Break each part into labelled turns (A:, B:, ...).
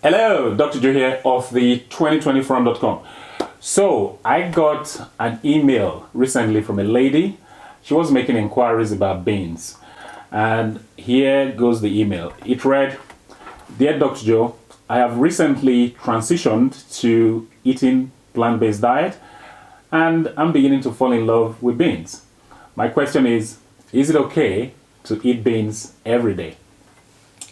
A: Hello, Dr. Joe here of the 2020forum.com. So I got an email recently from a lady. She was making inquiries about beans. And here goes the email. It read, "Dear Dr. Joe, I have recently transitioned to eating plant-based diet and I'm beginning to fall in love with beans. My question is it okay to eat beans every day?"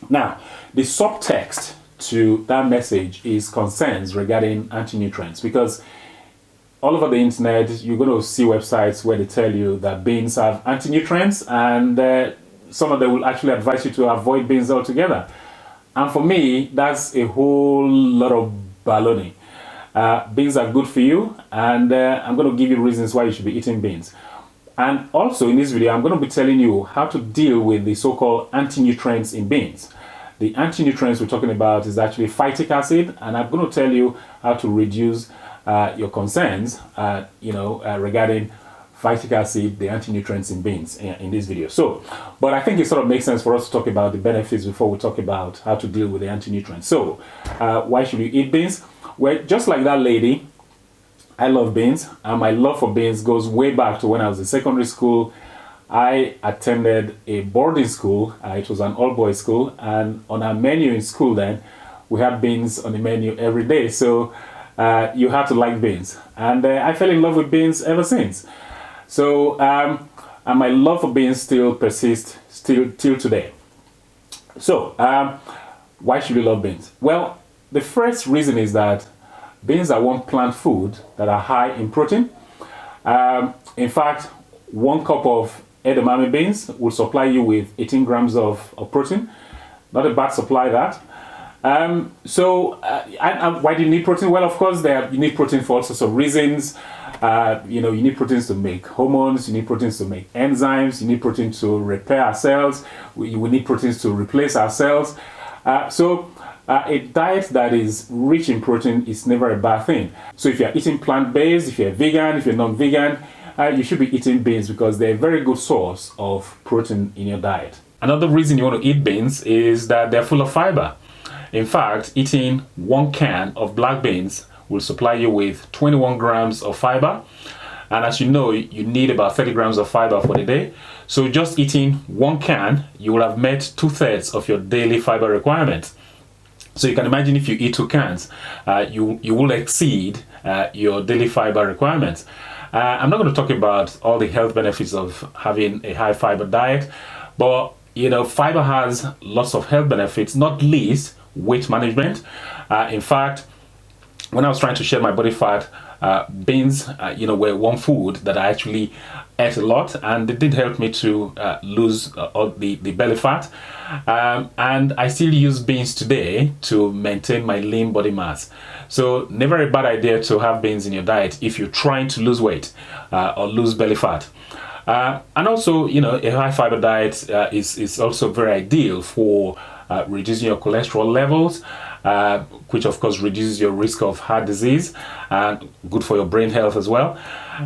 A: Now, the subtext to that message is concerns regarding anti-nutrients, because all over the internet you're going to see websites where they tell you that beans have anti-nutrients, and some of them will actually advise you to avoid beans altogether. And for me, that's a whole lot of baloney. Beans are good for you, and I'm going to give you reasons why you should be eating beans. And also in this video, I'm going to be telling you how to deal with the so-called anti-nutrients in beans. The anti-nutrients we're talking about is actually phytic acid, and I'm going to tell you how to reduce your concerns, regarding phytic acid, the anti-nutrients in beans in this video. But I think it sort of makes sense for us to talk about the benefits before we talk about how to deal with the anti-nutrients. So, why should you eat beans? Well, just like that lady, I love beans, and my love for beans goes way back to when I was in secondary school. I attended a boarding school. It was an all-boys school, and on our menu in school then, we had beans on the menu every day. So you had to like beans, and I fell in love with beans ever since. So and my love for beans still persists till today. So why should we love beans? Well, the first reason is that beans are one plant food that are high in protein. In fact, 1 cup of edamame beans will supply you with 18 grams of protein. Not a bad supply, that. And why do you need protein? Well, of course, you need protein for all sorts of reasons. You need proteins to make hormones, you need proteins to make enzymes, you need protein to repair our cells, we need proteins to replace our cells. A diet that is rich in protein is never a bad thing. So if you're eating plant-based, if you're vegan, if you're non-vegan, you should be eating beans because they're a very good source of protein in your diet. Another reason you want to eat beans is that they're full of fiber. In fact, eating 1 can of black beans will supply you with 21 grams of fiber. And as you know, you need about 30 grams of fiber for the day. So just eating 1 can, you will have met 2/3 of your daily fiber requirements. So you can imagine if you eat 2 cans, you will exceed your daily fiber requirements. I'm not going to talk about all the health benefits of having a high fiber diet, but fiber has lots of health benefits, not least weight management. In fact, when I was trying to shed my body fat, beans, were one food that I actually ate a lot, and it did help me to lose all the belly fat. And I still use beans today to maintain my lean body mass. So never a bad idea to have beans in your diet if you're trying to lose weight or lose belly fat. And also, a high fiber diet is also very ideal for reducing your cholesterol levels, which of course reduces your risk of heart disease, and good for your brain health as well.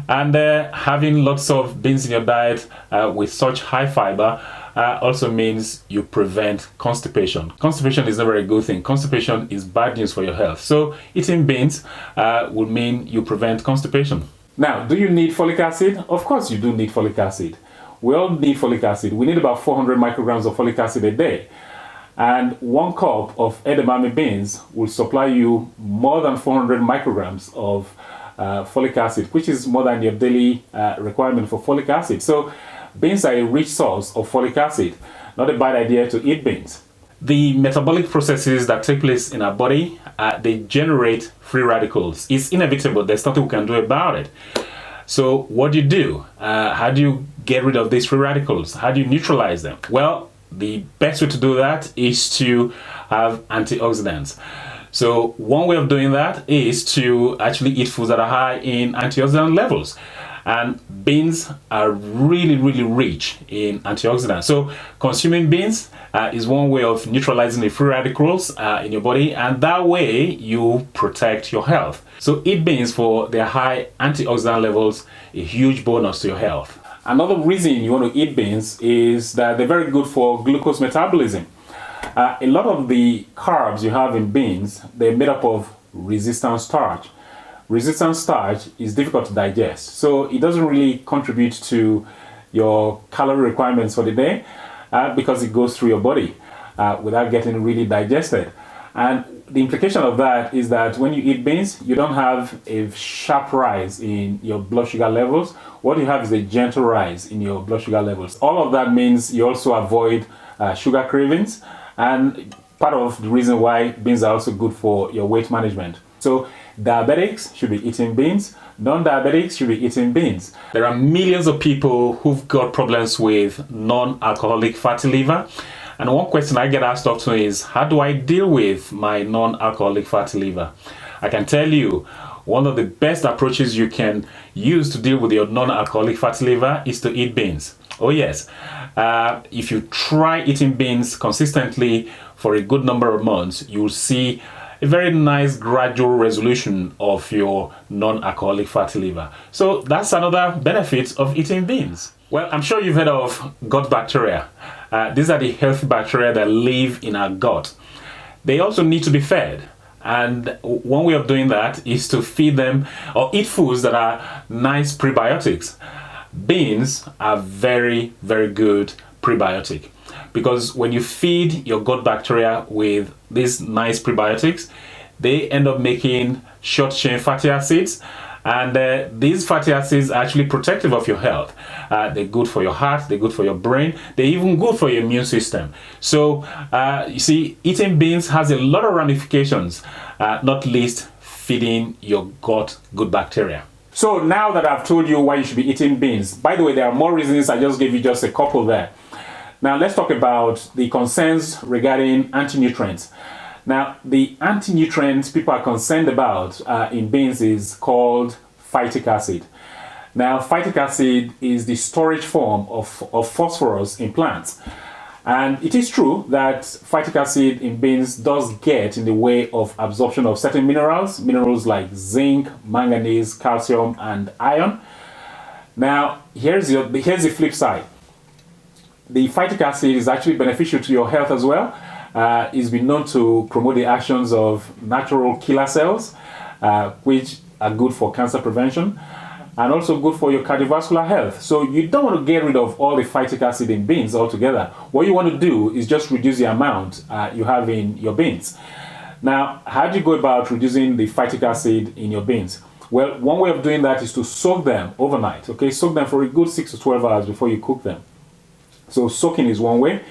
A: And having lots of beans in your diet with such high fiber also means you prevent constipation. Constipation is never a good thing. Constipation is bad news for your health. So eating beans will mean you prevent constipation. Now, do you need folic acid? Of course you do need folic acid. We all need folic acid. We need about 400 micrograms of folic acid a day. And 1 cup of edamame beans will supply you more than 400 micrograms of folic acid, which is more than your daily requirement for folic acid. So beans are a rich source of folic acid. Not a bad idea to eat beans. The metabolic processes that take place in our body, they generate free radicals. It's inevitable. There's nothing we can do about it. So what do? How do you get rid of these free radicals? How do you neutralize them? Well, the best way to do that is to have antioxidants. So one way of doing that is to actually eat foods that are high in antioxidant levels. And beans are really, really rich in antioxidants. So consuming beans is one way of neutralizing the free radicals in your body, and that way you protect your health. So eat beans for their high antioxidant levels, a huge bonus to your health. Another reason you want to eat beans is that they're very good for glucose metabolism. A lot of the carbs you have in beans, they're made up of resistant starch. Resistant starch is difficult to digest, so it doesn't really contribute to your calorie requirements for the day because it goes through your body without getting really digested. And the implication of that is that when you eat beans, you don't have a sharp rise in your blood sugar levels. What you have is a gentle rise in your blood sugar levels. All of that means you also avoid sugar cravings, and part of the reason why beans are also good for your weight management. So diabetics should be eating beans. Non-diabetics should be eating beans. There are millions of people who've got problems with non-alcoholic fatty liver. And one question I get asked often is, how do I deal with my non-alcoholic fatty liver? I can tell you, one of the best approaches you can use to deal with your non-alcoholic fatty liver is to eat beans. Oh yes, if you try eating beans consistently for a good number of months, you'll see a very nice gradual resolution of your non-alcoholic fatty liver. So that's another benefit of eating beans. Well, I'm sure you've heard of gut bacteria. These are the healthy bacteria that live in our gut. They also need to be fed. And one way of doing that is to feed them or eat foods that are nice prebiotics. Beans are very, very good prebiotic, because when you feed your gut bacteria with these nice prebiotics, they end up making short chain fatty acids, and these fatty acids are actually protective of your health. They're good for your heart, they're good for your brain, they're even good for your immune system. So you see, eating beans has a lot of ramifications, not least feeding your gut good bacteria. So now that I've told you why you should be eating beans, by the way, there are more reasons. I just gave you just a couple there. Now let's talk about the concerns regarding anti-nutrients. Now the anti-nutrients people are concerned about in beans is called phytic acid. Now phytic acid is the storage form of phosphorus in plants. And it is true that phytic acid in beans does get in the way of absorption of certain minerals like zinc, manganese, calcium, and iron. Now here's the flip side. The phytic acid is actually beneficial to your health as well. It's been known to promote the actions of natural killer cells, which are good for cancer prevention and also good for your cardiovascular health. So you don't want to get rid of all the phytic acid in beans altogether. What you want to do is just reduce the amount you have in your beans. Now, how do you go about reducing the phytic acid in your beans? Well, one way of doing that is to soak them overnight. Okay, soak them for a good 6 to 12 hours before you cook them. So soaking is one way.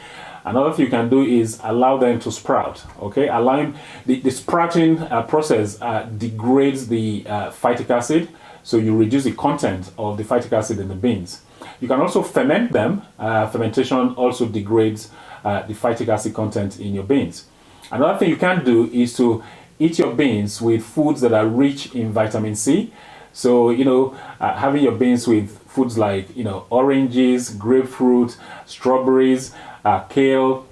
A: Another thing you can do is allow them to sprout. Okay, allowing the sprouting process degrades the phytic acid, so you reduce the content of the phytic acid in the beans. You can also ferment them. Fermentation also degrades the phytic acid content in your beans. Another thing you can do is to eat your beans with foods that are rich in vitamin C. So, having your beans with foods like, oranges, grapefruit, strawberries, kale,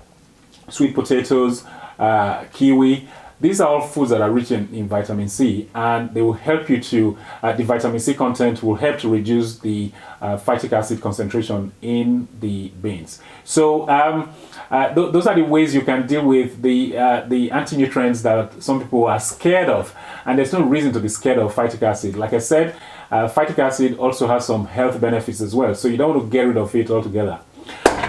A: sweet potatoes, kiwi. These are all foods that are rich in vitamin C, and they will help you to, the vitamin C content will help to reduce the phytic acid concentration in the beans. So those are the ways you can deal with the anti-nutrients that some people are scared of, and there's no reason to be scared of phytic acid. Like I said, phytic acid also has some health benefits as well, so you don't want to get rid of it altogether.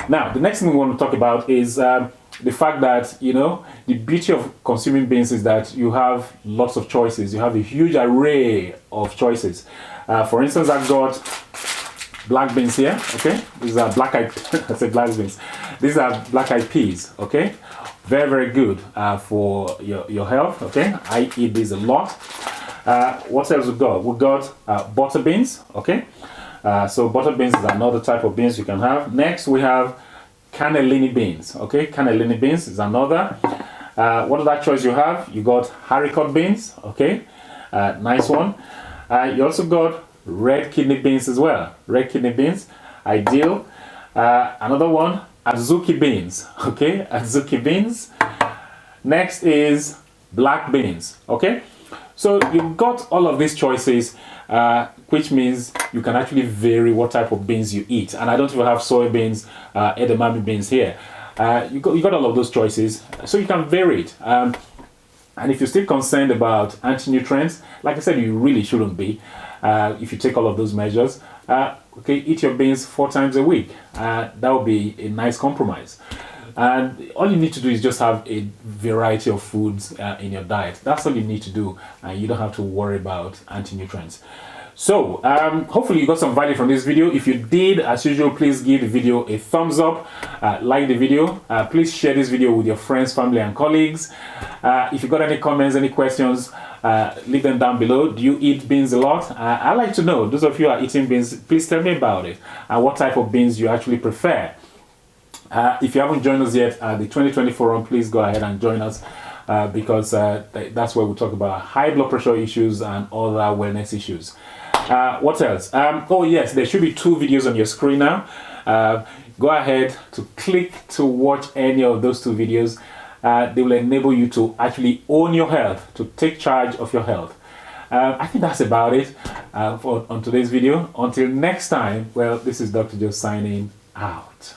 A: Now, the next thing we want to talk about is the fact that, the beauty of consuming beans is that you have lots of choices. You have a huge array of choices. For instance, I've got black beans here, okay? These are black-eyed, I said black beans. These are black-eyed peas, okay? Very, very good for your health, okay? I eat these a lot. What else we got? We got butter beans, okay? So butter beans is another type of beans you can have. Next, we have cannellini beans, okay? Cannellini beans is another. What other choice you have? You got haricot beans, okay? Nice one. You also got red kidney beans as well. Red kidney beans, ideal. Another one, azuki beans, okay? Azuki beans. Next is black beans, okay? So you've got all of these choices, which means you can actually vary what type of beans you eat. And I don't even have soybeans, edamame beans here. You got all of those choices, so you can vary it. And if you're still concerned about anti-nutrients, like I said, you really shouldn't be. If you take all of those measures, okay, eat your beans 4 times a week. That would be a nice compromise. And all you need to do is just have a variety of foods in your diet. That's all you need to do, and you don't have to worry about anti-nutrients. So hopefully you got some value from this video. If you did, as usual, please give the video a thumbs up, like the video, please share this video with your friends, family and colleagues. If you got any comments, any questions, leave them down below. Do you eat beans a lot? I'd like to know. Those of you who are eating beans, please tell me about it and what type of beans you actually prefer. If you haven't joined us yet at the 2020 forum, please go ahead and join us because that's where we talk about high blood pressure issues and other wellness issues. What else? Oh yes, there should be 2 videos on your screen now. Go ahead to click to watch any of those 2 videos. They will enable you to actually own your health, to take charge of your health. I think that's about it on today's video. Until next time, well, this is Dr. Joe signing out.